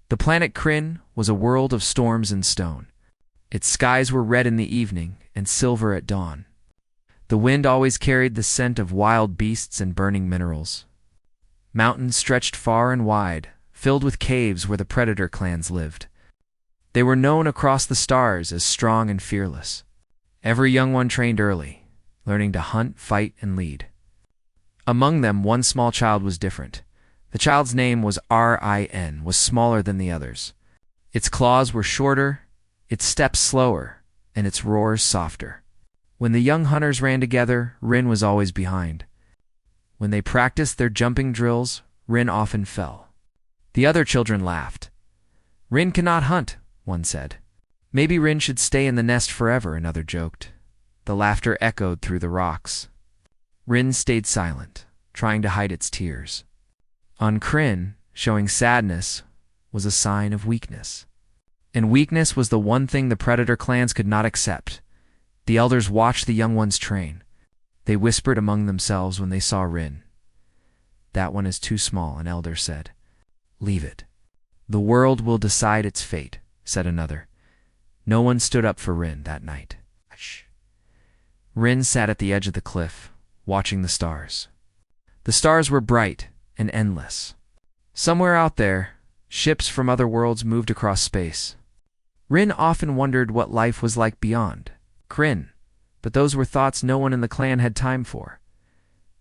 The planet Kryn was a world of storms and stone. Its skies were red in the evening and silver at dawn. The wind always carried the scent of wild beasts and burning minerals. Mountains stretched far and wide, filled with caves where the predator clans lived. They were known across the stars as strong and fearless. Every young one trained early, learning to hunt, fight, and lead. Among them, one small child was different. The child's name was Rin, was smaller than the others. Its claws were shorter, its steps slower, and its roars softer. When the young hunters ran together, Rin was always behind. When they practiced their jumping drills, Rin often fell. The other children laughed. "Rin cannot hunt," one said. "Maybe Rin should stay in the nest forever," another joked. The laughter echoed through the rocks. Rin stayed silent, trying to hide its tears. On Kryn, showing sadness was a sign of weakness. And weakness was the one thing the predator clans could not accept. The elders watched the young ones train. They whispered among themselves when they saw Rin. "That one is too small," an elder said. "Leave it. The world will decide its fate," said another. No one stood up for Rin that night. Rin sat at the edge of the cliff, watching the stars. The stars were bright and endless. Somewhere out there, ships from other worlds moved across space. Rin often wondered what life was like beyond Kryn, but those were thoughts no one in the clan had time for.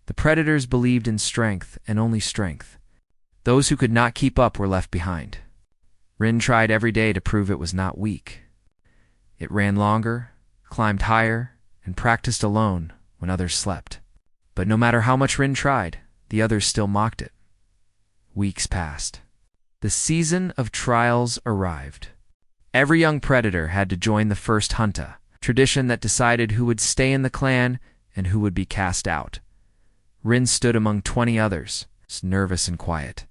The predators believed in strength and only strength. Those who could not keep up were left behind. Rin tried every day to prove it was not weak. It ran longer, climbed higher, and practiced alone when others slept. But no matter how much Rin tried, the others still mocked it. Weeks passed. The season of trials arrived. Every young predator had to join the first junta, tradition that decided who would stay in the clan and who would be cast out. Rin stood among 20 others, nervous and quiet.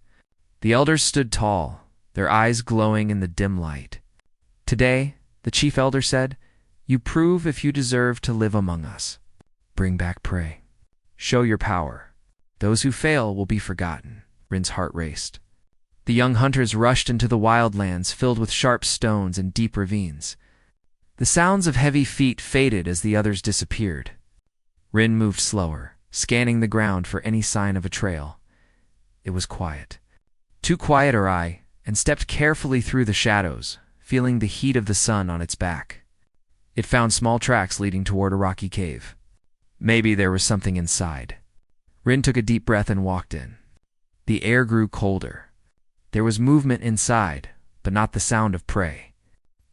The elders stood tall, their eyes glowing in the dim light. "Today," the chief elder said, "you prove if you deserve to live among us. Bring back prey. Show your power. Those who fail will be forgotten." Rin's heart raced. The young hunters rushed into the wildlands filled with sharp stones and deep ravines. The sounds of heavy feet faded as the others disappeared. Rin moved slower, scanning the ground for any sign of a trail. It was quiet. Too quiet or I, and stepped carefully through the shadows, feeling the heat of the sun on its back. It found small tracks leading toward a rocky cave. Maybe there was something inside. Rin took a deep breath and walked in. The air grew colder. There was movement inside, but not the sound of prey.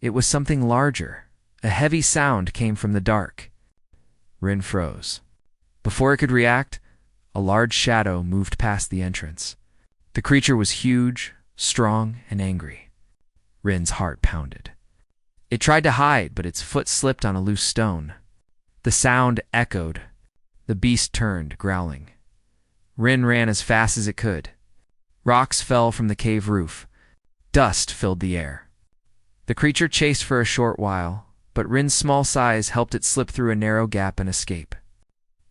It was something larger. A heavy sound came from the dark. Rin froze. Before it could react, a large shadow moved past the entrance. The creature was huge, strong, and angry. Rin's heart pounded. It tried to hide, but its foot slipped on a loose stone. The sound echoed. The beast turned, growling. Rin ran as fast as it could. Rocks fell from the cave roof. Dust filled the air. The creature chased for a short while, but Rin's small size helped it slip through a narrow gap and escape.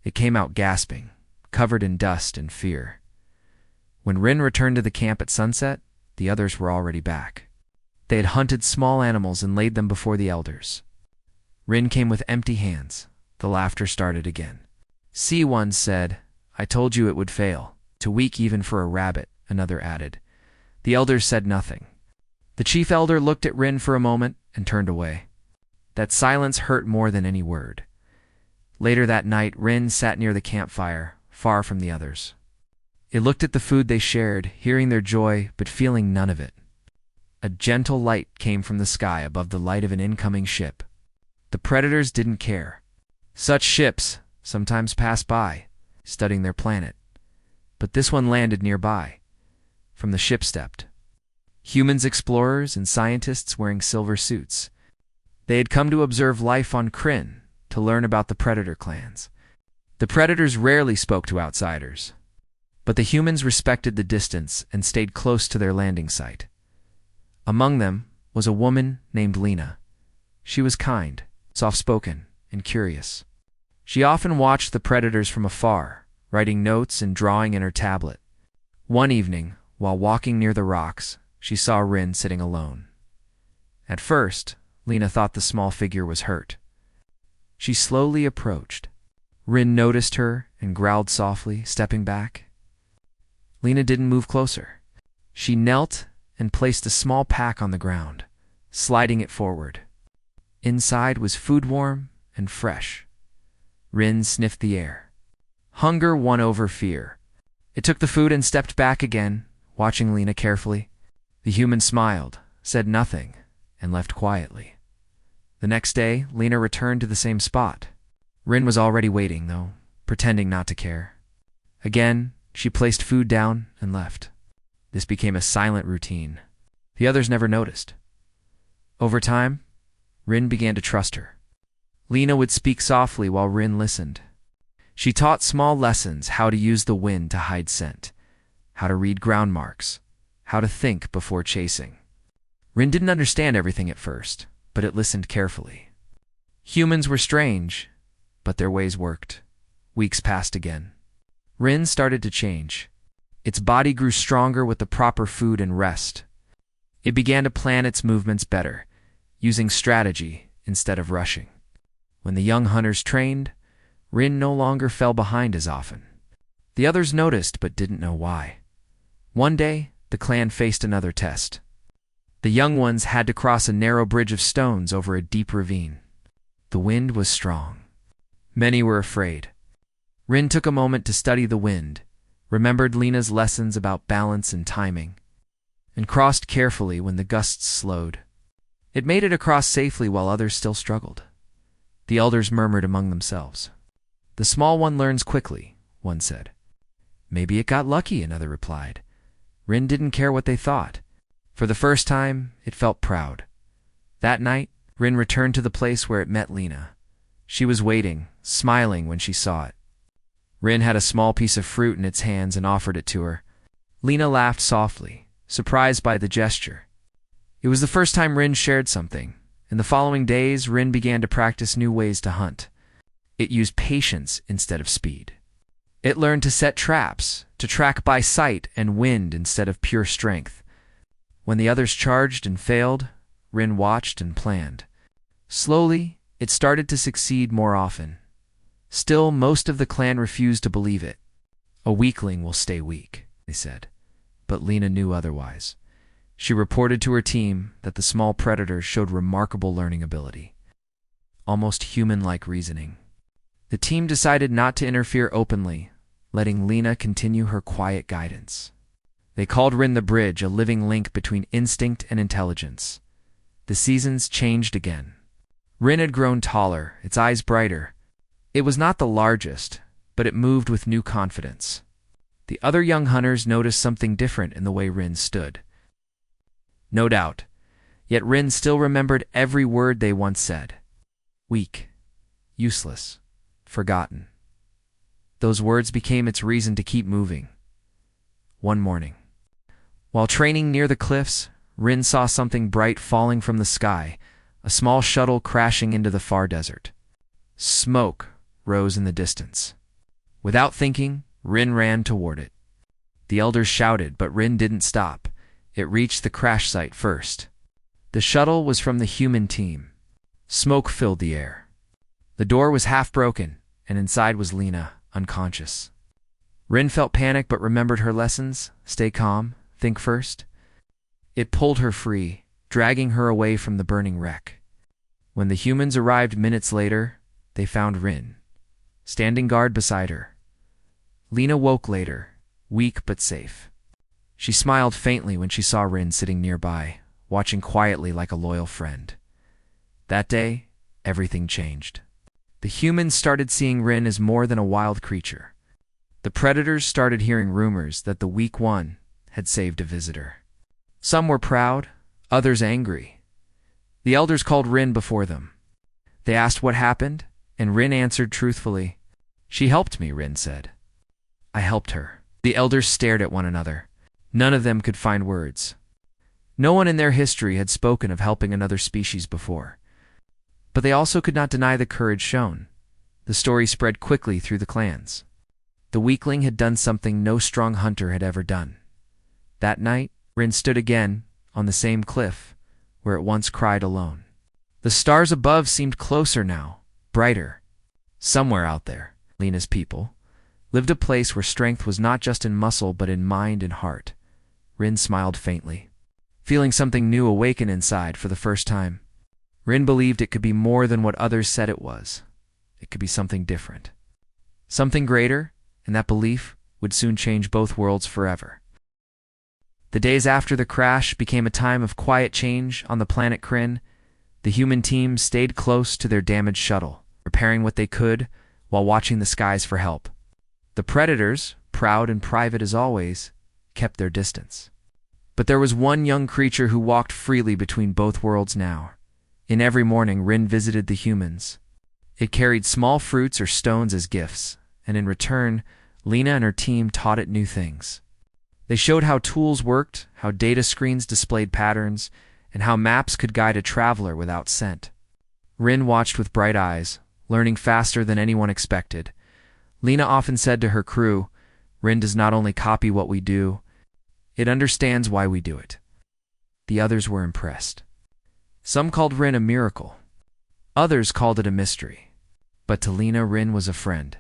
It came out gasping, covered in dust and fear. When Rin returned to the camp at sunset, the others were already back. They had hunted small animals and laid them before the elders. Rin came with empty hands. The laughter started again. "See," one said, "I told you it would fail. Too weak even for a rabbit," another added. The elders said nothing. The chief elder looked at Rin for a moment and turned away. That silence hurt more than any word. Later that night, Rin sat near the campfire, far from the others. It looked at the food they shared, hearing their joy but feeling none of it. A gentle light came from the sky above the light of an incoming ship. The predators didn't care. Such ships sometimes passed by, studying their planet. But this one landed nearby. From the ship stepped humans, explorers, and scientists wearing silver suits. They had come to observe life on Kryn, to learn about the predator clans. The predators rarely spoke to outsiders, but the humans respected the distance and stayed close to their landing site. Among them was a woman named Lena. She was kind, soft-spoken, and curious. She often watched the predators from afar, writing notes and drawing in her tablet. One evening, while walking near the rocks, she saw Rin sitting alone. At first, Lena thought the small figure was hurt. She slowly approached. Rin noticed her and growled softly, stepping back. Lena didn't move closer. She knelt and placed a small pack on the ground, sliding it forward. Inside was food warm and fresh. Rin sniffed the air. Hunger won over fear. It took the food and stepped back again, watching Lena carefully. The human smiled, said nothing, and left quietly. The next day, Lena returned to the same spot. Rin was already waiting, though, pretending not to care. Again, she placed food down and left. This became a silent routine. The others never noticed. Over time, Rin began to trust her. Lena would speak softly while Rin listened. She taught small lessons: how to use the wind to hide scent, how to read ground marks, how to think before chasing. Rin didn't understand everything at first, but it listened carefully. Humans were strange, but their ways worked. Weeks passed again. Rin started to change. Its body grew stronger with the proper food and rest. It began to plan its movements better, using strategy instead of rushing. When the young hunters trained, Rin no longer fell behind as often. The others noticed but didn't know why. One day, the clan faced another test. The young ones had to cross a narrow bridge of stones over a deep ravine. The wind was strong. Many were afraid. Rin took a moment to study the wind, remembered Lena's lessons about balance and timing, and crossed carefully when the gusts slowed. It made it across safely while others still struggled. The elders murmured among themselves. "The small one learns quickly," one said. "Maybe it got lucky," another replied. Rin didn't care what they thought. For the first time, it felt proud. That night, Rin returned to the place where it met Lena. She was waiting, smiling when she saw it. Rin had a small piece of fruit in its hands and offered it to her. Lena laughed softly, surprised by the gesture. It was the first time Rin shared something. In the following days, Rin began to practice new ways to hunt. It used patience instead of speed. It learned to set traps, to track by sight and wind instead of pure strength. When the others charged and failed, Rin watched and planned. Slowly, it started to succeed more often. Still, most of the clan refused to believe it. "A weakling will stay weak," they said. But Lena knew otherwise. She reported to her team that the small predators showed remarkable learning ability, almost human-like reasoning. The team decided not to interfere openly, letting Lena continue her quiet guidance. They called Rin the bridge, a living link between instinct and intelligence. The seasons changed again. Rin had grown taller, its eyes brighter. It was not the largest, but it moved with new confidence. The other young hunters noticed something different in the way Rin stood. No doubt, yet Rin still remembered every word they once said. Weak, useless, forgotten. Those words became its reason to keep moving. One morning, while training near the cliffs, Rin saw something bright falling from the sky, a small shuttle crashing into the far desert. Smoke rose in the distance. Without thinking, Rin ran toward it. The elders shouted, but Rin didn't stop. It reached the crash site first. The shuttle was from the human team. Smoke filled the air. The door was half broken, and inside was Lena, unconscious. Rin felt panic but remembered her lessons: stay calm, think first. It pulled her free, dragging her away from the burning wreck. When the humans arrived minutes later, they found Rin, standing guard beside her. Lena woke later, weak but safe. She smiled faintly when she saw Rin sitting nearby, watching quietly like a loyal friend. That day, everything changed. The humans started seeing Rin as more than a wild creature. The predators started hearing rumors that the weak one had saved a visitor. Some were proud, others angry. The elders called Rin before them. They asked what happened, and Rin answered truthfully. "She helped me," Rin said. "I helped her." The elders stared at one another. None of them could find words. No one in their history had spoken of helping another species before. But they also could not deny the courage shown. The story spread quickly through the clans. The weakling had done something no strong hunter had ever done. That night, Rin stood again, on the same cliff where it once cried alone. The stars above seemed closer now, brighter. Somewhere out there, Lena's people lived a place where strength was not just in muscle but in mind and heart. Rin smiled faintly, feeling something new awaken inside for the first time. Rin believed it could be more than what others said it was. It could be something different. Something greater, and that belief would soon change both worlds forever. The days after the crash became a time of quiet change on the planet Kryn. The human team stayed close to their damaged shuttle, repairing what they could while watching the skies for help. The predators, proud and private as always, kept their distance. But there was one young creature who walked freely between both worlds now. In every morning, Rin visited the humans. It carried small fruits or stones as gifts, and in return, Lena and her team taught it new things. They showed how tools worked, how data screens displayed patterns, and how maps could guide a traveler without scent. Rin watched with bright eyes, learning faster than anyone expected. Lena often said to her crew, "Rin does not only copy what we do, it understands why we do it." The others were impressed. Some called Rin a miracle. Others called it a mystery. But to Lena, Rin was a friend.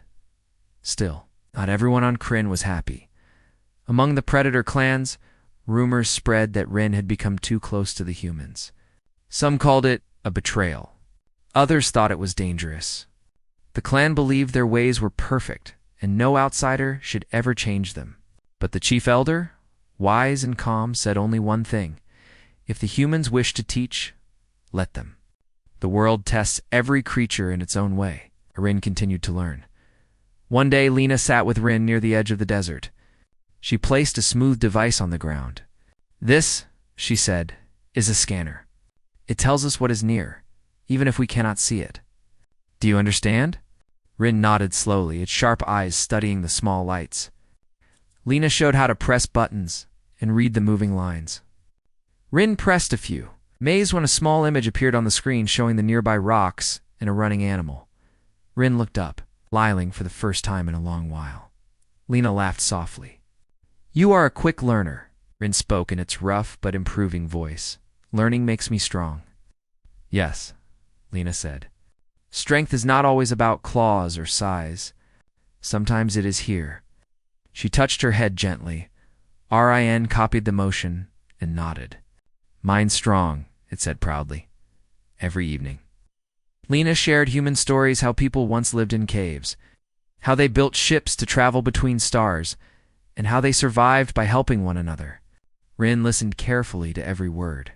Still, not everyone on Kryn was happy. Among the predator clans, rumors spread that Rin had become too close to the humans. Some called it a betrayal. Others thought it was dangerous. The clan believed their ways were perfect, and no outsider should ever change them. But the chief elder, wise and calm, said only one thing: if the humans wish to teach, let them. The world tests every creature in its own way. Rin continued to learn. One day, Lena sat with Rin near the edge of the desert. She placed a smooth device on the ground. "This," she said, "is a scanner. It tells us what is near, even if we cannot see it. Do you understand?" Rin nodded slowly, its sharp eyes studying the small lights. Lena showed how to press buttons and read the moving lines. Rin pressed a few, amazed when a small image appeared on the screen showing the nearby rocks and a running animal. Rin looked up, smiling for the first time in a long while. Lena laughed softly. "You are a quick learner," Rin spoke in its rough but improving voice. "Learning makes me strong." "Yes," Lena said. "Strength is not always about claws or size. Sometimes it is here." She touched her head gently. Rin copied the motion and nodded. "Mine's strong," it said proudly. Every evening, Lena shared human stories, how people once lived in caves, how they built ships to travel between stars, and how they survived by helping one another. Rin listened carefully to every word.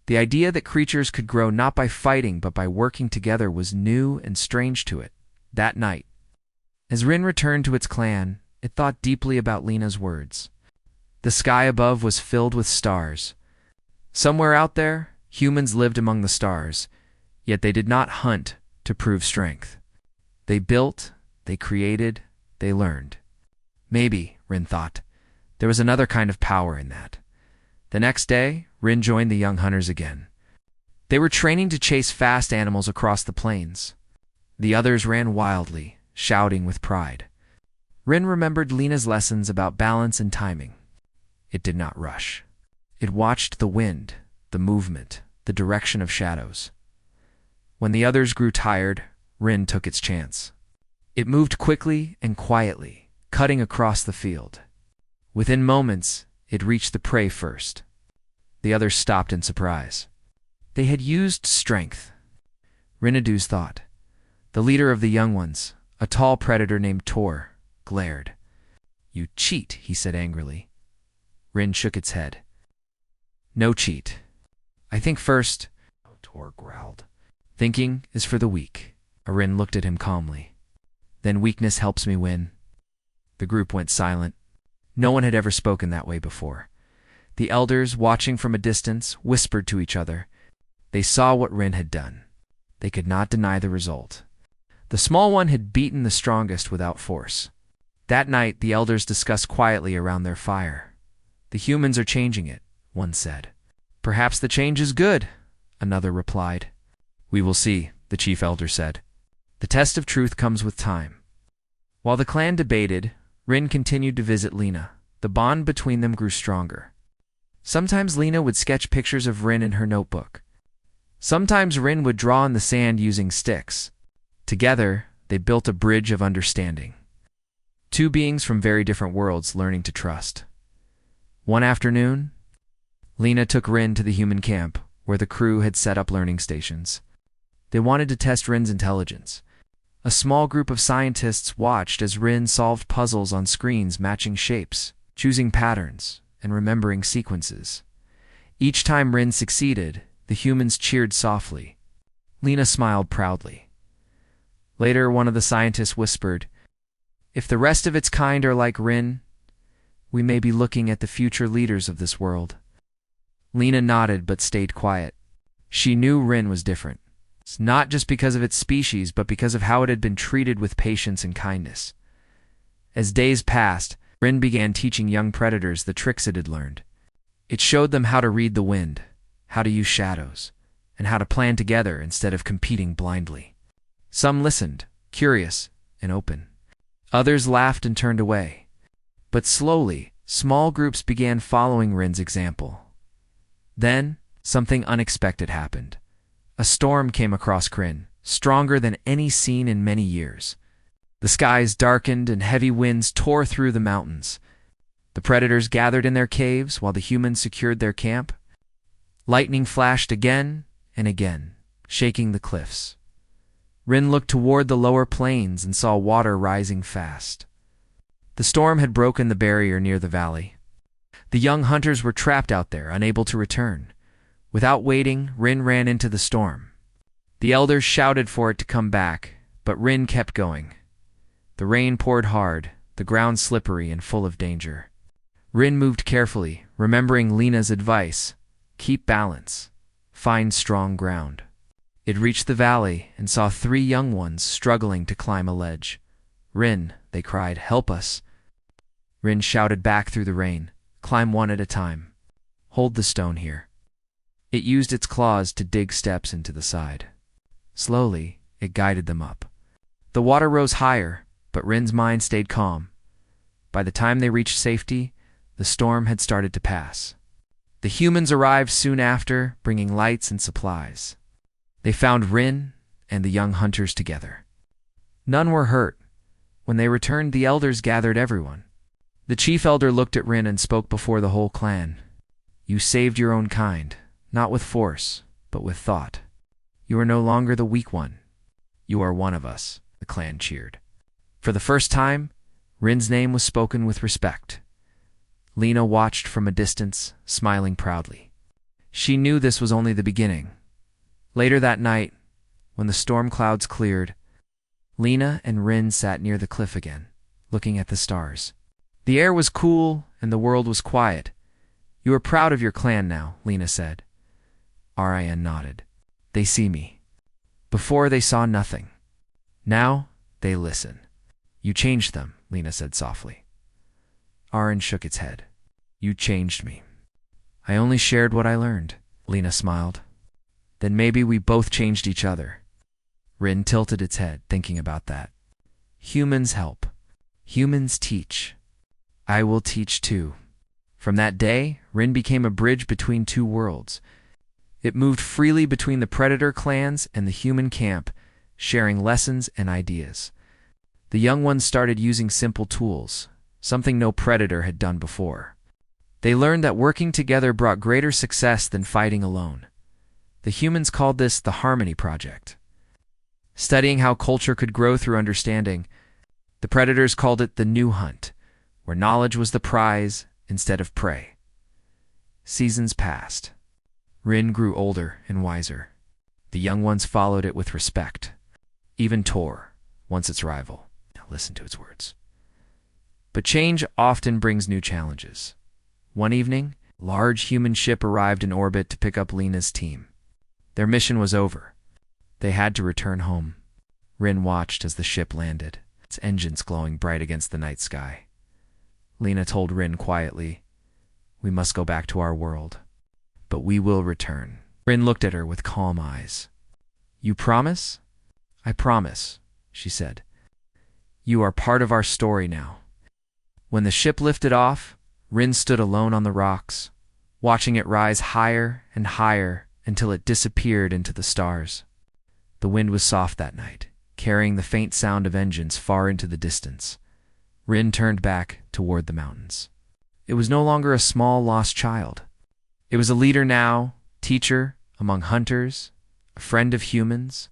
The idea that creatures could grow not by fighting but by working together was new and strange to it. That night, as Rin returned to its clan, it thought deeply about Lena's words. The sky above was filled with stars. Somewhere out there, humans lived among the stars, yet they did not hunt to prove strength. They built, they created, they learned. Maybe, Rin thought, there was another kind of power in that. The next day, Rin joined the young hunters again. They were training to chase fast animals across the plains. The others ran wildly, shouting with pride. Rin remembered Lena's lessons about balance and timing. It did not rush. It watched the wind, the movement, the direction of shadows. When the others grew tired, Rin took its chance. It moved quickly and quietly, cutting across the field. Within moments, it reached the prey first. The others stopped in surprise. They had used strength. Rinnedu's thought. The leader of the young ones, a tall predator named Tor, glared. "You cheat," he said angrily. Rin shook its head. "No cheat. I think first," Tor growled. "Thinking is for the weak." Rin looked at him calmly. "Then weakness helps me win." The group went silent. No one had ever spoken that way before. The elders, watching from a distance, whispered to each other. They saw what Rin had done. They could not deny the result. The small one had beaten the strongest without force. That night, the elders discussed quietly around their fire. "The humans are changing it," one said. "Perhaps the change is good," another replied. "We will see," the chief elder said. "The test of truth comes with time." While the clan debated, Rin continued to visit Lena. The bond between them grew stronger. Sometimes Lena would sketch pictures of Rin in her notebook. Sometimes Rin would draw in the sand using sticks. Together, they built a bridge of understanding. Two beings from very different worlds learning to trust. One afternoon, Lena took Rin to the human camp, where the crew had set up learning stations. They wanted to test Rin's intelligence. A small group of scientists watched as Rin solved puzzles on screens matching shapes, choosing patterns, and remembering sequences. Each time Rin succeeded, the humans cheered softly. Lena smiled proudly. Later, one of the scientists whispered, "If the rest of its kind are like Rin, we may be looking at the future leaders of this world." Lena nodded but stayed quiet. She knew Rin was different. It's not just because of its species, but because of how it had been treated with patience and kindness. As days passed, Rin began teaching young predators the tricks it had learned. It showed them how to read the wind, how to use shadows, and how to plan together instead of competing blindly. Some listened, curious and open. Others laughed and turned away. But slowly, small groups began following Rin's example. Then, something unexpected happened. A storm came across Kryn, stronger than any seen in many years. The skies darkened and heavy winds tore through the mountains. The predators gathered in their caves while the humans secured their camp. Lightning flashed again and again, shaking the cliffs. Rin looked toward the lower plains and saw water rising fast. The storm had broken the barrier near the valley. The young hunters were trapped out there, unable to return. Without waiting, Rin ran into the storm. The elders shouted for it to come back, but Rin kept going. The rain poured hard, the ground slippery and full of danger. Rin moved carefully, remembering Lena's advice: keep balance, find strong ground. It reached the valley and saw 3 young ones struggling to climb a ledge. "Rin," they cried, "help us." Rin shouted back through the rain, "Climb one at a time. Hold the stone here." It used its claws to dig steps into the side. Slowly, it guided them up. The water rose higher, but Rin's mind stayed calm. By the time they reached safety, the storm had started to pass. The humans arrived soon after, bringing lights and supplies. They found Rin and the young hunters together. None were hurt. When they returned, the elders gathered everyone. The chief elder looked at Rin and spoke before the whole clan. "You saved your own kind, not with force, but with thought. You are no longer the weak one. You are one of us," the clan cheered. For the first time, Rin's name was spoken with respect. Lena watched from a distance, smiling proudly. She knew this was only the beginning. Later that night, when the storm clouds cleared, Lena and Rin sat near the cliff again, looking at the stars. The air was cool and the world was quiet. "You are proud of your clan now," Lena said. Ariane nodded. "They see me. Before they saw nothing. Now they listen." "You changed them," Lena said softly. Arin shook its head. "You changed me." "I only shared what I learned," Lena smiled. "Then maybe we both changed each other." Rin tilted its head, thinking about that. "Humans help. Humans teach. I will teach too." From that day, Rin became a bridge between 2 worlds. It moved freely between the predator clans and the human camp, sharing lessons and ideas. The young ones started using simple tools, something no predator had done before. They learned that working together brought greater success than fighting alone. The humans called this the Harmony Project. Studying how culture could grow through understanding, the predators called it the New Hunt, where knowledge was the prize instead of prey. Seasons passed. Rin grew older and wiser. The young ones followed it with respect. Even Tor, once its rival, listened to its words. But change often brings new challenges. One evening, a large human ship arrived in orbit to pick up Lena's team. Their mission was over. They had to return home. Rin watched as the ship landed, its engines glowing bright against the night sky. Lena told Rin quietly, "We must go back to our world, but we will return." Rin looked at her with calm eyes. "You promise?" "I promise," she said. "You are part of our story now." When the ship lifted off, Rin stood alone on the rocks, watching it rise higher and higher until it disappeared into the stars. The wind was soft that night, carrying the faint sound of engines far into the distance. Rin turned back toward the mountains. It was no longer a small, lost child. It was a leader now, teacher among hunters, a friend of humans,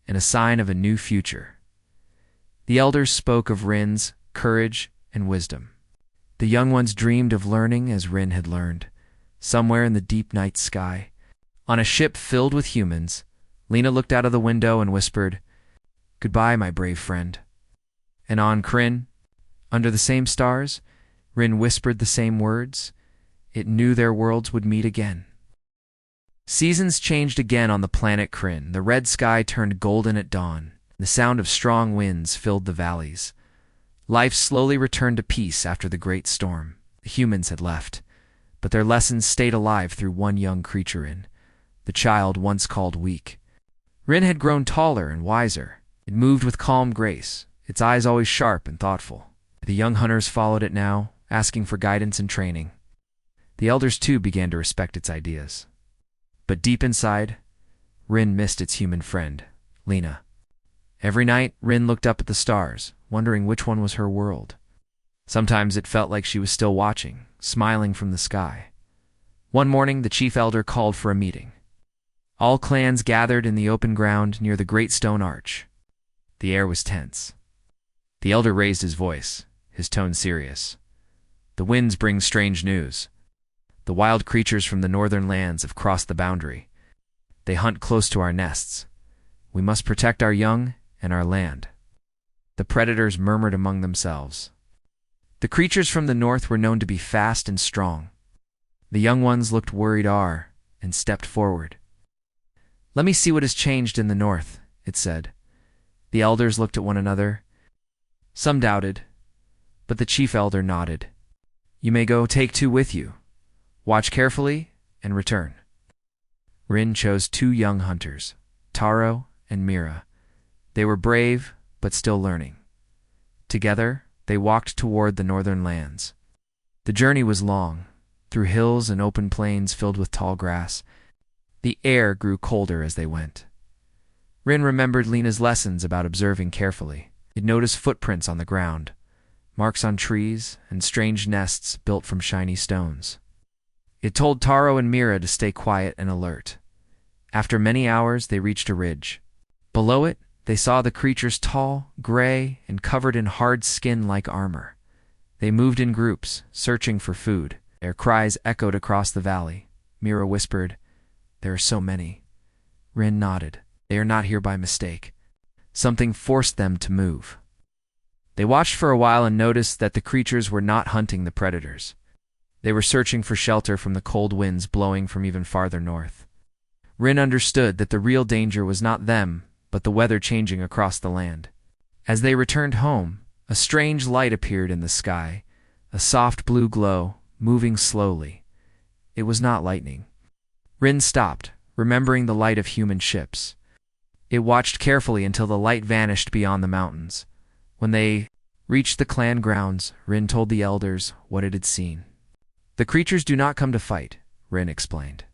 and a sign of a new future. The elders spoke of Rin's courage and wisdom. The young ones dreamed of learning as Rin had learned, somewhere in the deep night sky. On a ship filled with humans, Lena looked out of the window and whispered, "Goodbye, my brave friend." And on Kryn, under the same stars, Rin whispered the same words. It knew their worlds would meet again. Seasons changed again on the planet Kryn. The red sky turned golden at dawn. The sound of strong winds filled the valleys. Life slowly returned to peace after the great storm. The humans had left, but their lessons stayed alive through one young creature in, the child once called weak. Rin had grown taller and wiser. It moved with calm grace, its eyes always sharp and thoughtful. The young hunters followed it now, asking for guidance and training. The elders too began to respect its ideas. But deep inside, Rin missed its human friend, Lena. Every night, Rin looked up at the stars, wondering which one was her world. Sometimes it felt like she was still watching, smiling from the sky. One morning, the chief elder called for a meeting. All clans gathered in the open ground near the great stone arch. The air was tense. The elder raised his voice, his tone serious. "The winds bring strange news. The wild creatures from the northern lands have crossed the boundary. They hunt close to our nests. We must protect our young and our land." The predators murmured among themselves. The creatures from the north were known to be fast and strong. The young ones looked worried and stepped forward. "Let me see what has changed in the north," it said. The elders looked at one another. Some doubted, but the chief elder nodded. "You may go take 2 with you. Watch carefully and return." Rin chose 2 young hunters, Taro and Mira. They were brave, but still learning. Together, they walked toward the northern lands. The journey was long, through hills and open plains filled with tall grass. The air grew colder as they went. Rin remembered Lena's lessons about observing carefully. It noticed footprints on the ground, marks on trees, and strange nests built from shiny stones. It told Taro and Mira to stay quiet and alert. After many hours, they reached a ridge. Below it, they saw the creatures tall, gray, and covered in hard skin-like armor. They moved in groups, searching for food. Their cries echoed across the valley. Mira whispered, "There are so many." Rin nodded. "They are not here by mistake. Something forced them to move." They watched for a while and noticed that the creatures were not hunting the predators. They were searching for shelter from the cold winds blowing from even farther north. Rin understood that the real danger was not them, but the weather changing across the land. As they returned home, a strange light appeared in the sky, a soft blue glow, moving slowly. It was not lightning. Rin stopped, remembering the light of human ships. It watched carefully until the light vanished beyond the mountains. When they reached the clan grounds, Rin told the elders what it had seen. "The creatures do not come to fight," Rin explained.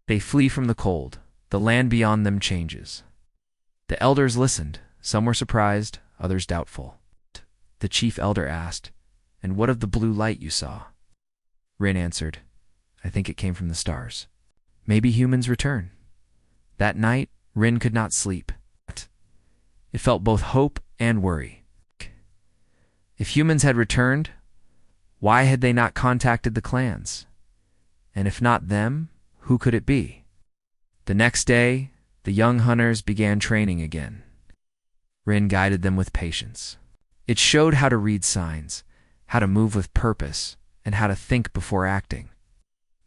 "They flee from the cold. The land beyond them changes." The elders listened. Some were surprised, others doubtful. The chief elder asked, "And what of the blue light you saw?" Rin answered, "I think it came from the stars. Maybe humans return." That night, Rin could not sleep. It felt both hope and worry. If humans had returned, why had they not contacted the clans? And if not them, who could it be? The next day, the young hunters began training again. Rin guided them with patience. It showed how to read signs, how to move with purpose, and how to think before acting.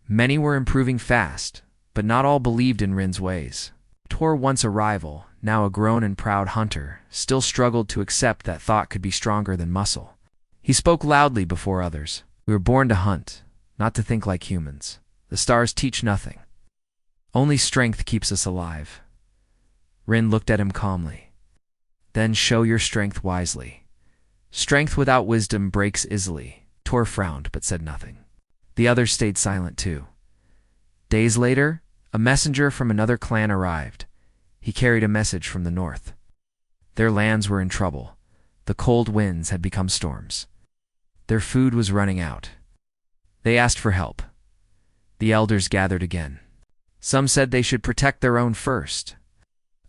Many were improving fast, but not all believed in Rin's ways. Tor, once a rival, now a grown and proud hunter, still struggled to accept that thought could be stronger than muscle. He spoke loudly before others. "We were born to hunt, not to think like humans. The stars teach nothing. Only strength keeps us alive." Rin looked at him calmly. "Then show your strength wisely. Strength without wisdom breaks easily." Tor frowned but said nothing. The others stayed silent too. Days later, a messenger from another clan arrived. He carried a message from the north. Their lands were in trouble. The cold winds had become storms. Their food was running out. They asked for help. The elders gathered again. Some said they should protect their own first.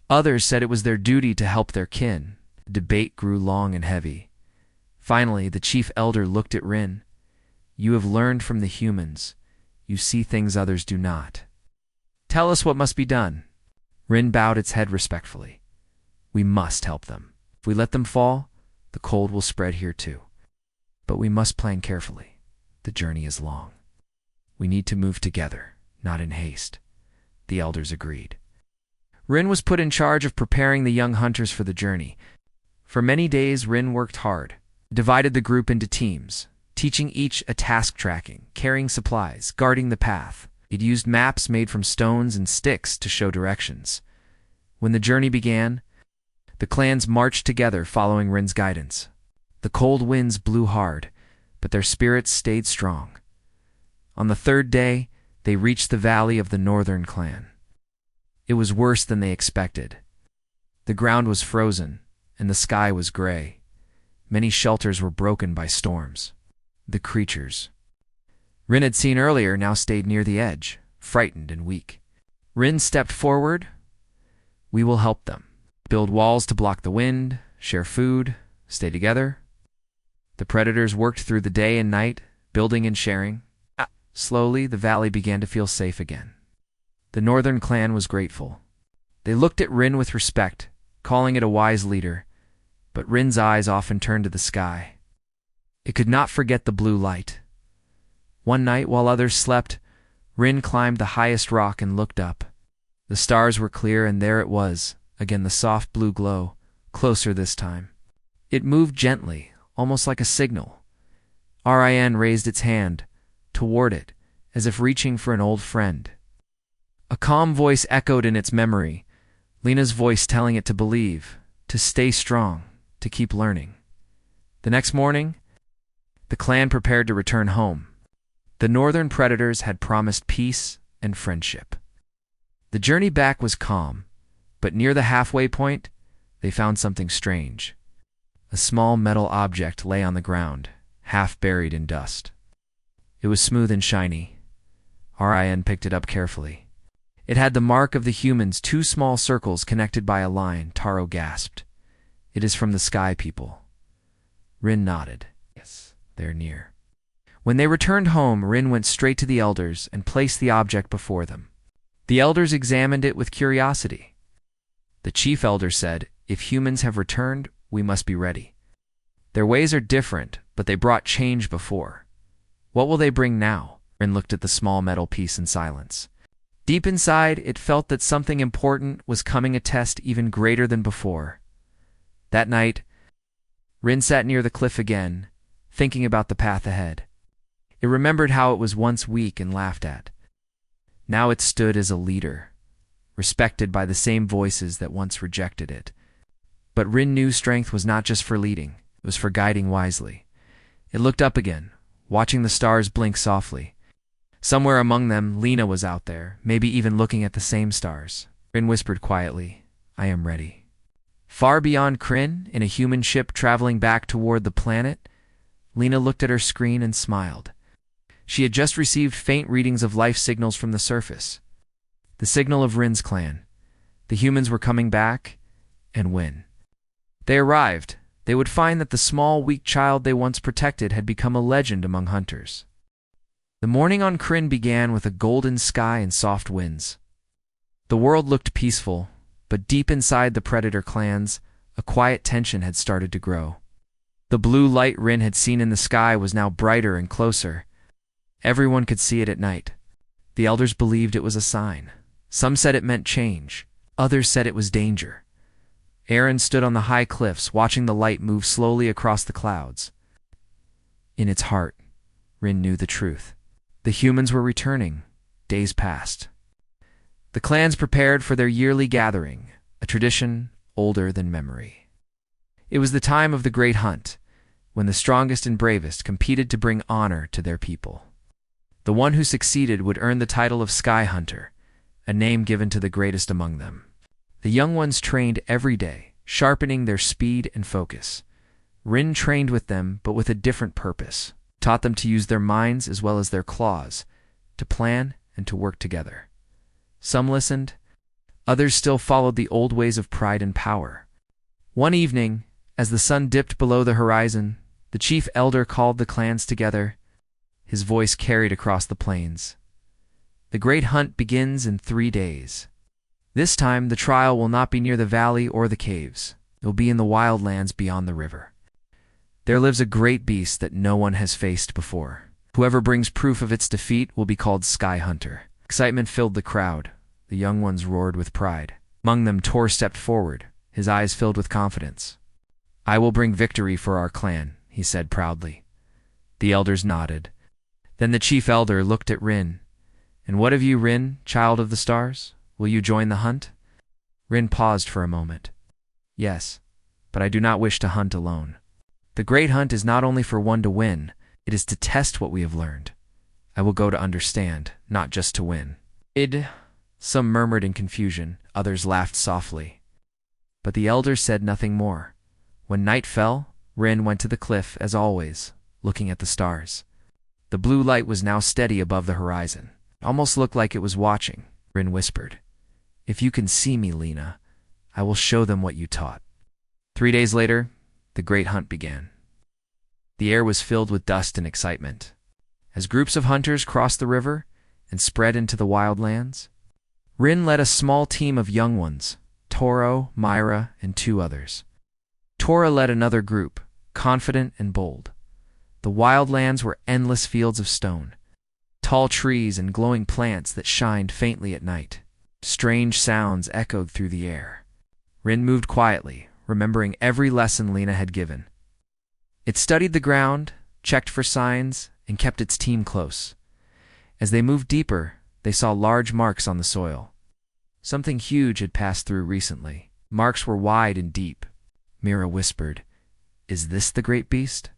Others said it was their duty to help their kin. The debate grew long and heavy. Finally, the chief elder looked at Rin. "You have learned from the humans. You see things others do not. Tell us what must be done." Rin bowed its head respectfully. "We must help them. If we let them fall, the cold will spread here too. But we must plan carefully. The journey is long. We need to move together, not in haste." The elders agreed. Rin was put in charge of preparing the young hunters for the journey. For many days, Rin worked hard, divided the group into teams, teaching each a task tracking, carrying supplies, guarding the path. It used maps made from stones and sticks to show directions. When the journey began, the clans marched together following Rin's guidance. The cold winds blew hard, but their spirits stayed strong. On the third day, they reached the valley of the northern clan. It was worse than they expected. The ground was frozen, and the sky was gray. Many shelters were broken by storms. The creatures Rin had seen earlier now stayed near the edge, frightened and weak. Rin stepped forward. "We will help them. Build walls to block the wind, share food, stay together." The predators worked through the day and night, building and sharing. Slowly, the valley began to feel safe again. The northern clan was grateful. They looked at Rin with respect, calling it a wise leader, but Rin's eyes often turned to the sky. It could not forget the blue light. One night, while others slept, Rin climbed the highest rock and looked up. The stars were clear, and there it was, again the soft blue glow, closer this time. It moved gently, almost like a signal. Rin raised its hand toward it, as if reaching for an old friend. A calm voice echoed in its memory, Lena's voice telling it to believe, to stay strong, to keep learning. The next morning, the clan prepared to return home. The northern predators had promised peace and friendship. The journey back was calm, but near the halfway point, they found something strange. A small metal object lay on the ground, half buried in dust. It was smooth and shiny. Rin picked it up carefully. It had the mark of the humans, 2 small circles connected by a line. Taro gasped. "It is from the Sky People." Rin nodded. "Yes, they're near." When they returned home, Rin went straight to the elders and placed the object before them. The elders examined it with curiosity. The chief elder said, "If humans have returned, we must be ready. Their ways are different, but they brought change before. What will they bring now?" Rin looked at the small metal piece in silence. Deep inside, it felt that something important was coming, a test even greater than before. That night, Rin sat near the cliff again, thinking about the path ahead. It remembered how it was once weak and laughed at. Now it stood as a leader, respected by the same voices that once rejected it. But Rin knew strength was not just for leading, it was for guiding wisely. It looked up again, watching the stars blink softly. Somewhere among them, Lena was out there, maybe even looking at the same stars. Rin whispered quietly, "I am ready." Far beyond Kryn, in a human ship traveling back toward the planet, Lena looked at her screen and smiled. She had just received faint readings of life signals from the surface. The signal of Rin's clan. The humans were coming back, and when they arrived, they would find that the small, weak child they once protected had become a legend among hunters. The morning on Kryn began with a golden sky and soft winds. The world looked peaceful, but deep inside the predator clans, a quiet tension had started to grow. The blue light Rin had seen in the sky was now brighter and closer. Everyone could see it at night. The elders believed it was a sign. Some said it meant change. Others said it was danger. Aaron stood on the high cliffs, watching the light move slowly across the clouds. In its heart, Rin knew the truth. The humans were returning. Days passed. The clans prepared for their yearly gathering, a tradition older than memory. It was the time of the great hunt, when the strongest and bravest competed to bring honor to their people. The one who succeeded would earn the title of Sky Hunter, a name given to the greatest among them. The young ones trained every day, sharpening their speed and focus. Rin trained with them, but with a different purpose, taught them to use their minds as well as their claws, to plan and to work together. Some listened, others still followed the old ways of pride and power. One evening, as the sun dipped below the horizon, the chief elder called the clans together. His voice carried across the plains. The great hunt begins in 3 days. This time, the trial will not be near the valley or the caves. It will be in the wildlands beyond the river. There lives a great beast that no one has faced before. Whoever brings proof of its defeat will be called Sky Hunter. Excitement filled the crowd. The young ones roared with pride. Among them, Tor stepped forward, his eyes filled with confidence. "I will bring victory for our clan," he said proudly. The elders nodded. Then the chief elder looked at Rin. "And what of you, Rin, child of the stars? Will you join the hunt?" Rin paused for a moment. "Yes, but I do not wish to hunt alone. The great hunt is not only for one to win, it is to test what we have learned. I will go to understand, not just to win." Some murmured in confusion, others laughed softly. But the elders said nothing more. When night fell, Rin went to the cliff, as always, looking at the stars. The blue light was now steady above the horizon. It almost looked like it was watching. Rin whispered, "If you can see me, Lena, I will show them what you taught." 3 days later, the great hunt began. The air was filled with dust and excitement. As groups of hunters crossed the river and spread into the wildlands, Rin led a small team of young ones, Toro, Myra, and 2 others. Tora led another group, confident and bold. The wildlands were endless fields of stone, tall trees and glowing plants that shined faintly at night. Strange sounds echoed through the air. Rin moved quietly, remembering every lesson Lena had given. It studied the ground, checked for signs, and kept its team close. As they moved deeper, they saw large marks on the soil. Something huge had passed through recently. Marks were wide and deep. Mira whispered, "Is this the great beast?"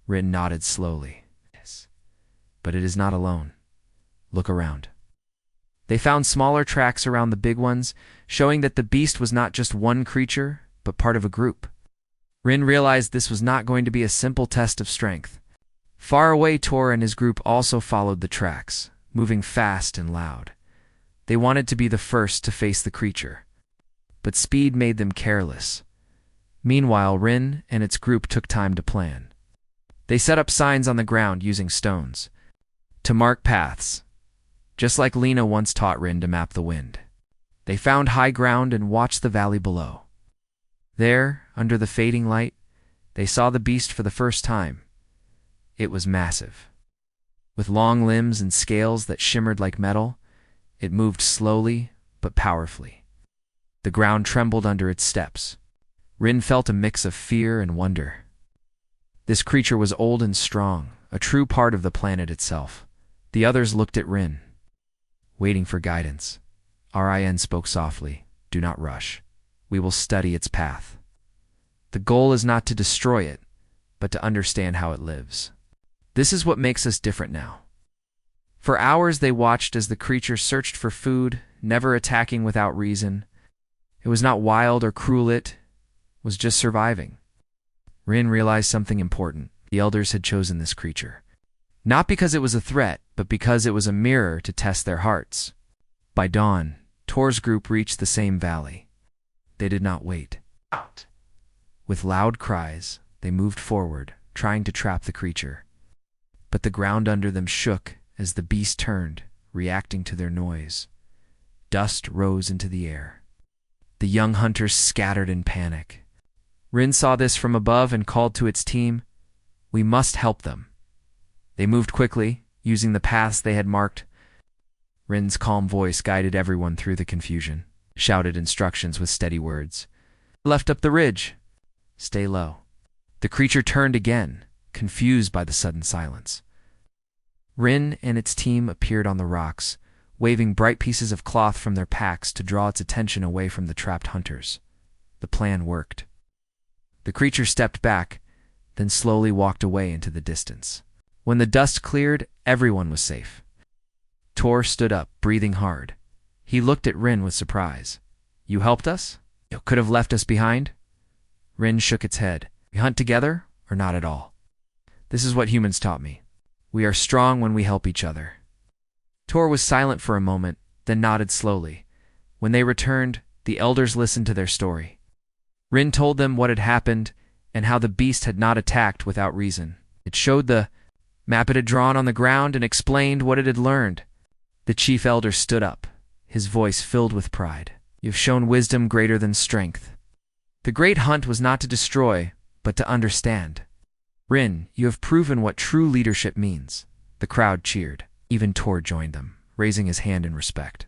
Rin nodded slowly. "Yes, but it is not alone. Look around." They found smaller tracks around the big ones, showing that the beast was not just one creature, but part of a group. Rin realized this was not going to be a simple test of strength. Far away, Tor and his group also followed the tracks, moving fast and loud. They wanted to be the first to face the creature. But speed made them careless. Meanwhile, Rin and its group took time to plan. They set up signs on the ground using stones to mark paths, just like Lena once taught Rin to map the wind. They found high ground and watched the valley below. There, under the fading light, they saw the beast for the first time. It was massive. With long limbs and scales that shimmered like metal, it moved slowly but powerfully. The ground trembled under its steps. Rin felt a mix of fear and wonder. This creature was old and strong, a true part of the planet itself. The others looked at Rin, waiting for guidance. Rin spoke softly, "Do not rush. We will study its path. The goal is not to destroy it, but to understand how it lives. This is what makes us different now." For hours they watched as the creature searched for food, never attacking without reason. It was not wild or cruel, it was just surviving. Rin realized something important. The elders had chosen this creature, not because it was a threat, but because it was a mirror to test their hearts. By dawn, Tor's group reached the same valley. They did not wait. With loud cries, they moved forward, trying to trap the creature. But the ground under them shook as the beast turned, reacting to their noise. Dust rose into the air. The young hunters scattered in panic. Rin saw this from above and called to its team, "We must help them." They moved quickly, using the paths they had marked. Rin's calm voice guided everyone through the confusion, shouted instructions with steady words. "Left up the ridge. Stay low." The creature turned again, confused by the sudden silence. Rin and its team appeared on the rocks, waving bright pieces of cloth from their packs to draw its attention away from the trapped hunters. The plan worked. The creature stepped back, then slowly walked away into the distance. When the dust cleared, Everyone was safe. Tor stood up, breathing hard. He looked at Rin with surprise. You helped us? You could have left us behind? Rin shook its head. We hunt together, or not at all? This is what humans taught me. We are strong when we help each other. Tor was silent for a moment, then nodded slowly. When they returned, the elders listened to their story. Rin told them what had happened and how the beast had not attacked without reason. It showed the map it had drawn on the ground and explained what it had learned. The chief elder stood up, his voice filled with pride. You have shown wisdom greater than strength. The great hunt was not to destroy, but to understand. Rin, you have proven what true leadership means. The crowd cheered. Even Tor joined them, raising his hand in respect.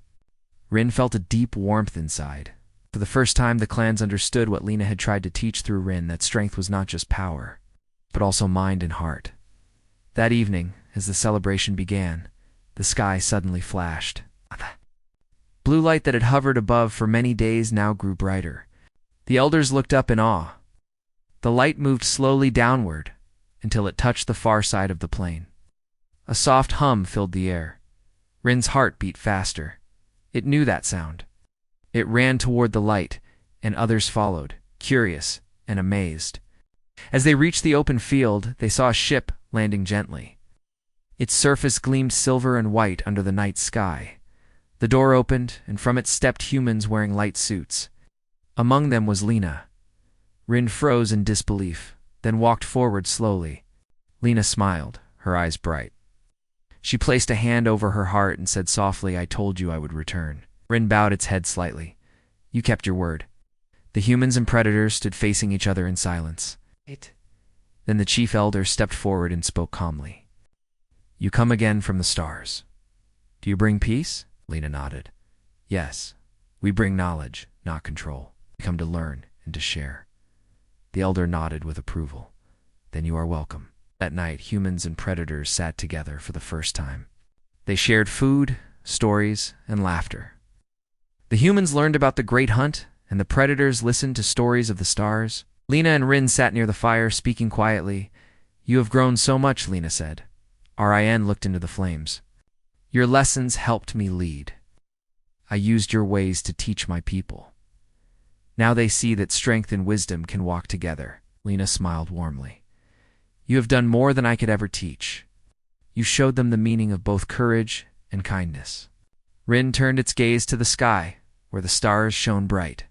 Rin felt a deep warmth inside. For the first time, the clans understood what Lena had tried to teach through Rin, that strength was not just power, but also mind and heart. That evening, as the celebration began, the sky suddenly flashed. Blue light that had hovered above for many days now grew brighter. The elders looked up in awe. The light moved slowly downward until it touched the far side of the plain. A soft hum filled the air. Rin's heart beat faster. It knew that sound. It ran toward the light, and others followed, curious and amazed. As they reached the open field, they saw a ship landing gently. Its surface gleamed silver and white under the night sky. The door opened, and from it stepped humans wearing light suits. Among them was Lena. Rin froze in disbelief, then walked forward slowly. Lena smiled, her eyes bright. She placed a hand over her heart and said softly, I told you I would return. Rin bowed its head slightly. You kept your word. The humans and predators stood facing each other in silence. Then the chief elder stepped forward and spoke calmly. You come again from the stars. Do you bring peace? Lena nodded. Yes, we bring knowledge, not control. We come to learn and to share. The elder nodded with approval. Then you are welcome. That night, humans and predators sat together for the first time. They shared food, stories, and laughter. The humans learned about the great hunt, and the predators listened to stories of the stars. Lena and Rin sat near the fire, speaking quietly. You have grown so much, Lena said. Rin looked into the flames. Your lessons helped me lead. I used your ways to teach my people. Now they see that strength and wisdom can walk together. Lena smiled warmly. You have done more than I could ever teach. You showed them the meaning of both courage and kindness. Rin turned its gaze to the sky, where the stars shone bright.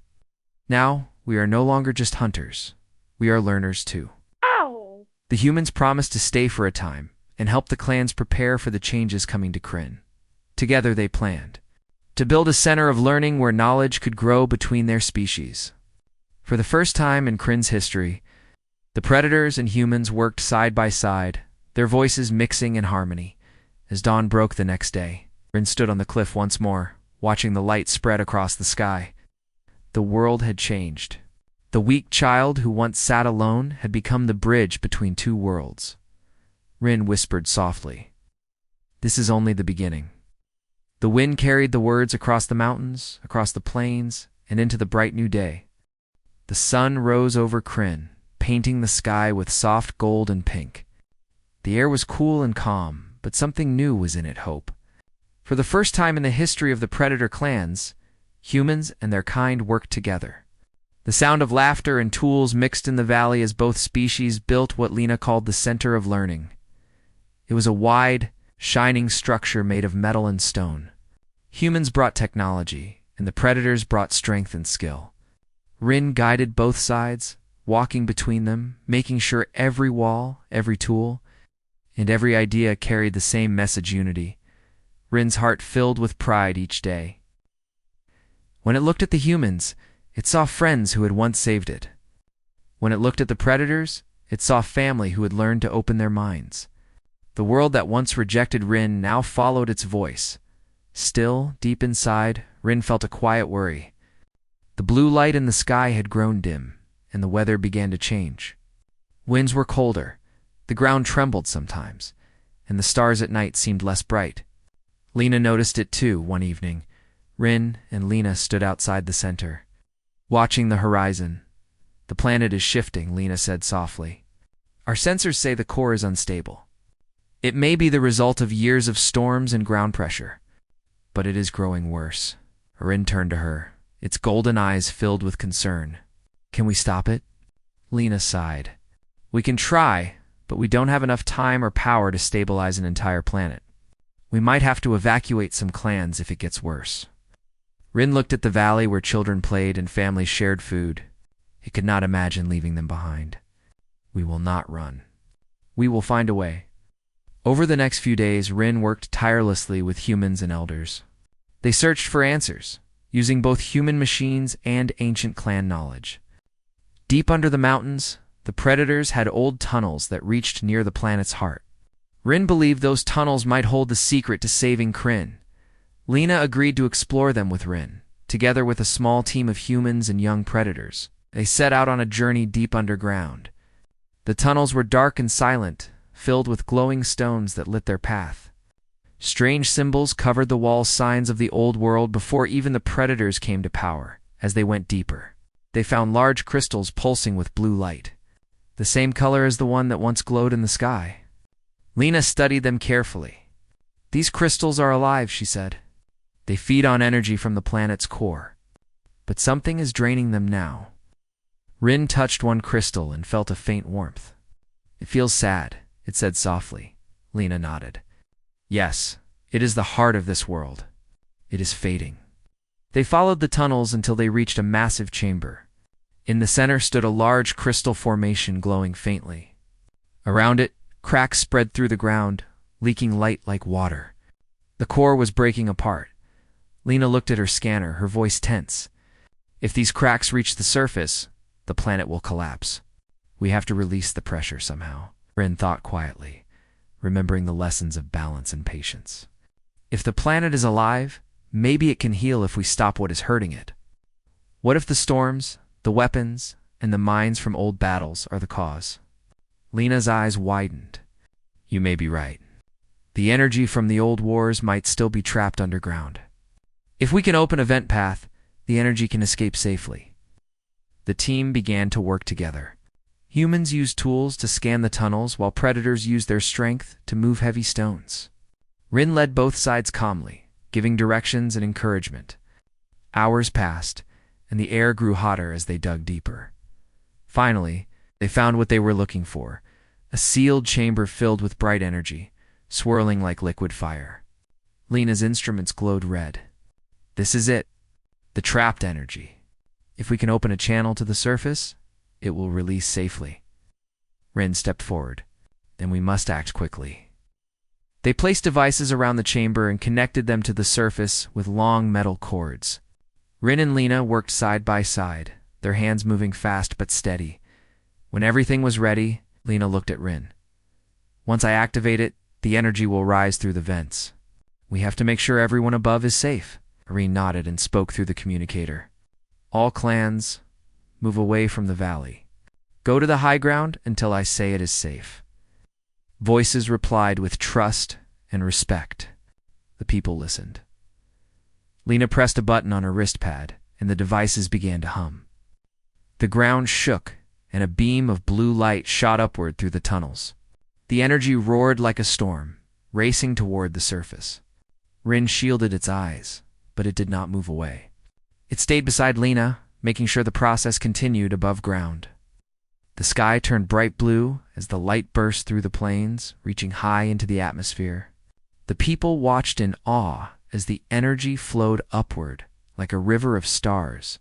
Now, we are no longer just hunters. We are learners too. Ow! The humans promised to stay for a time and help the clans prepare for the changes coming to Krynn. Together they planned to build a center of learning where knowledge could grow between their species. For the first time in Krynn's history, the predators and humans worked side by side, their voices mixing in harmony. As dawn broke the next day, Krynn stood on the cliff once more, watching the light spread across the sky. The world had changed. The weak child who once sat alone had become the bridge between two worlds. Rin whispered softly, This is only the beginning. The wind carried the words across the mountains, across the plains, and into the bright new day. The sun rose over Krynn, painting the sky with soft gold and pink. The air was cool and calm, but something new was in it, hope. For the first time in the history of the predator clans, humans and their kind worked together. The sound of laughter and tools mixed in the valley as both species built what Lena called the center of learning. It was a wide, shining structure made of metal and stone. Humans brought technology, and the predators brought strength and skill. Rin guided both sides, walking between them, making sure every wall, every tool, and every idea carried the same message: unity. Rin's heart filled with pride each day. When it looked at the humans, it saw friends who had once saved it. When it looked at the predators, it saw family who had learned to open their minds. The world that once rejected Rin now followed its voice. Still, deep inside, Rin felt a quiet worry. The blue light in the sky had grown dim, and the weather began to change. Winds were colder, the ground trembled sometimes, and the stars at night seemed less bright. Lena noticed it too one evening. Rin and Lena stood outside the center, watching the horizon. The planet is shifting, Lena said softly. Our sensors say the core is unstable. It may be the result of years of storms and ground pressure, but it is growing worse. Rin turned to her, its golden eyes filled with concern. Can we stop it? Lena sighed. We can try, but we don't have enough time or power to stabilize an entire planet. We might have to evacuate some clans if it gets worse. Rin looked at the valley where children played and families shared food. He could not imagine leaving them behind. We will not run. We will find a way. Over the next few days, Rin worked tirelessly with humans and elders. They searched for answers, using both human machines and ancient clan knowledge. Deep under the mountains, the predators had old tunnels that reached near the planet's heart. Rin believed those tunnels might hold the secret to saving Kryn. Lena agreed to explore them with Rin. Together with a small team of humans and young predators, they set out on a journey deep underground. The tunnels were dark and silent, filled with glowing stones that lit their path. Strange symbols covered the walls, signs of the old world before even the predators came to power. As they went deeper, they found large crystals pulsing with blue light, the same color as the one that once glowed in the sky. Lena studied them carefully. These crystals are alive, she said. They feed on energy from the planet's core. But something is draining them now. Rin touched one crystal and felt a faint warmth. It feels sad, it said softly. Lena nodded. Yes, it is the heart of this world. It is fading. They followed the tunnels until they reached a massive chamber. In the center stood a large crystal formation glowing faintly. Around it, cracks spread through the ground, leaking light like water. The core was breaking apart. Lena looked at her scanner, her voice tense. If these cracks reach the surface, the planet will collapse. We have to release the pressure somehow. Rin thought quietly, remembering the lessons of balance and patience. If the planet is alive, maybe it can heal if we stop what is hurting it. What if the storms, the weapons, and the mines from old battles are the cause? Lena's eyes widened. You may be right. The energy from the old wars might still be trapped underground. If we can open a vent path, the energy can escape safely. The team began to work together. Humans used tools to scan the tunnels while predators used their strength to move heavy stones. Rin led both sides calmly, giving directions and encouragement. Hours passed, and the air grew hotter as they dug deeper. Finally, they found what they were looking for, a sealed chamber filled with bright energy, swirling like liquid fire. Lena's instruments glowed red. This is it, the trapped energy. If we can open a channel to the surface, it will release safely. Rin stepped forward. Then we must act quickly. They placed devices around the chamber and connected them to the surface with long metal cords. Rin and Lena worked side by side, their hands moving fast but steady. When everything was ready, Lena looked at Rin. Once I activate it, the energy will rise through the vents. We have to make sure everyone above is safe. Rin nodded and spoke through the communicator. All clans, move away from the valley. Go to the high ground until I say it is safe. Voices replied with trust and respect. The people listened. Lena pressed a button on her wrist pad, and the devices began to hum. The ground shook, and a beam of blue light shot upward through the tunnels. The energy roared like a storm, racing toward the surface. Rin shielded its eyes, but it did not move away. It stayed beside Lena, making sure the process continued above ground. The sky turned bright blue as the light burst through the plains, reaching high into the atmosphere. The people watched in awe as the energy flowed upward like a river of stars.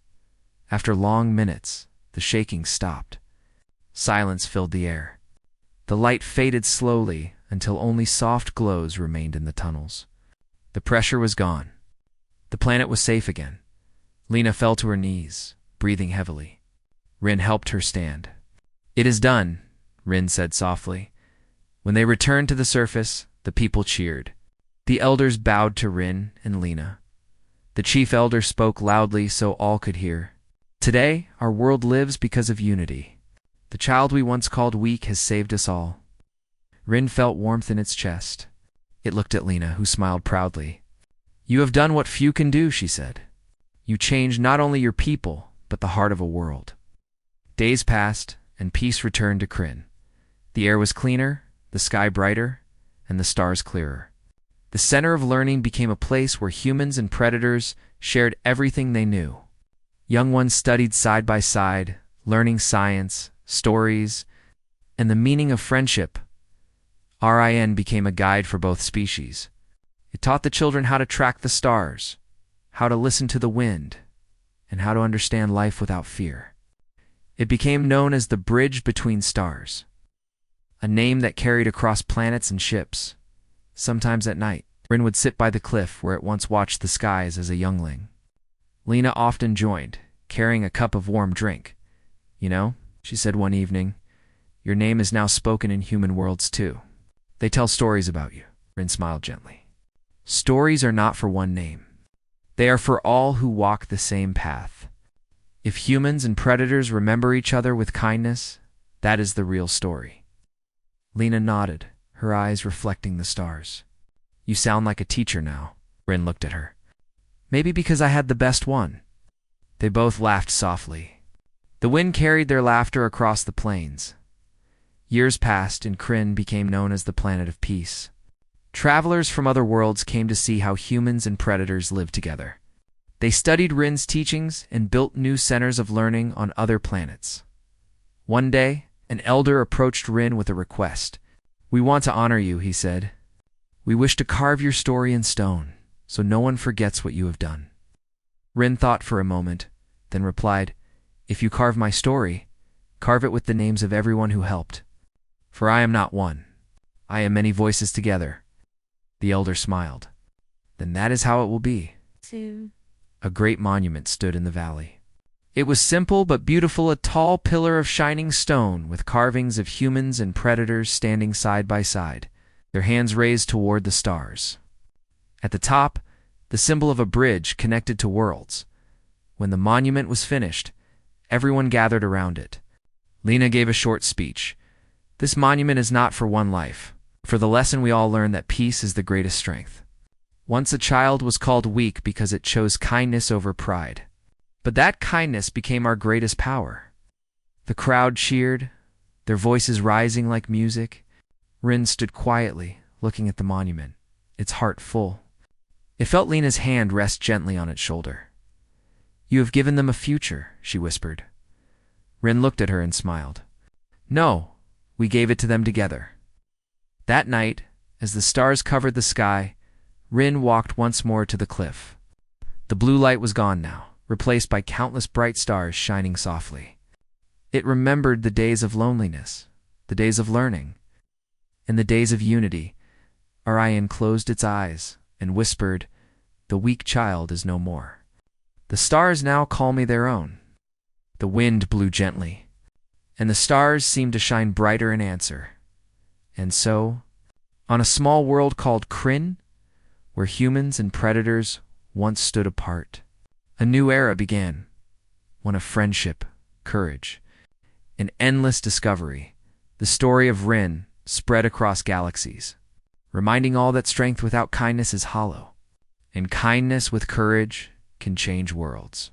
After long minutes, the shaking stopped. Silence filled the air. The light faded slowly until only soft glows remained in the tunnels. The pressure was gone. The planet was safe again. Lena fell to her knees, breathing heavily. Rin helped her stand. It is done, Rin said softly. When they returned to the surface, the people cheered. The elders bowed to Rin and Lena. The chief elder spoke loudly so all could hear. Today, our world lives because of unity. The child we once called weak has saved us all. Rin felt warmth in its chest. It looked at Lena, who smiled proudly. You have done what few can do, she said. You changed not only your people, but the heart of a world. Days passed, and peace returned to Kryn. The air was cleaner, the sky brighter, and the stars clearer. The center of learning became a place where humans and predators shared everything they knew. Young ones studied side by side, learning science, stories, and the meaning of friendship. RIN became a guide for both species. It taught the children how to track the stars, how to listen to the wind, and how to understand life without fear. It became known as the Bridge Between Stars, a name that carried across planets and ships. Sometimes at night, Rin would sit by the cliff where it once watched the skies as a youngling. Lena often joined, carrying a cup of warm drink. "You know," she said one evening, "your name is now spoken in human worlds too. They tell stories about you." Rin smiled gently. Stories are not for one name. They are for all who walk the same path. If humans and predators remember each other with kindness, that is the real story. Lena nodded, her eyes reflecting the stars. "You sound like a teacher now." Rin looked at her. "Maybe because I had the best one." They both laughed softly. The wind carried their laughter across the plains. Years passed, and Kryn became known as the planet of peace. Travelers from other worlds came to see how humans and predators lived together. They studied Rin's teachings and built new centers of learning on other planets. One day, an elder approached Rin with a request. "We want to honor you," he said. "We wish to carve your story in stone, so no one forgets what you have done." Rin thought for a moment, then replied, "If you carve my story, carve it with the names of everyone who helped. For I am not one. I am many voices together." The elder smiled. "Then that is how it will be." Soon. A great monument stood in the valley. It was simple but beautiful, a tall pillar of shining stone with carvings of humans and predators standing side by side, their hands raised toward the stars. At the top, the symbol of a bridge connected to worlds. When the monument was finished, everyone gathered around it. Lena gave a short speech. "This monument is not for one life, for the lesson we all learn that peace is the greatest strength. Once a child was called weak because it chose kindness over pride. But that kindness became our greatest power." The crowd cheered, their voices rising like music. Rin stood quietly, looking at the monument, its heart full. It felt Lena's hand rest gently on its shoulder. "You have given them a future," she whispered. Rin looked at her and smiled. "No, we gave it to them together." That night, as the stars covered the sky, Rin walked once more to the cliff. The blue light was gone now, replaced by countless bright stars shining softly. It remembered the days of loneliness, the days of learning, and the days of unity. Orion closed its eyes and whispered, "The weak child is no more. The stars now call me their own." The wind blew gently, and the stars seemed to shine brighter in answer. And so, on a small world called Kryn, where humans and predators once stood apart, a new era began, one of friendship, courage, and endless discovery. The story of Rin spread across galaxies, reminding all that strength without kindness is hollow, and kindness with courage can change worlds.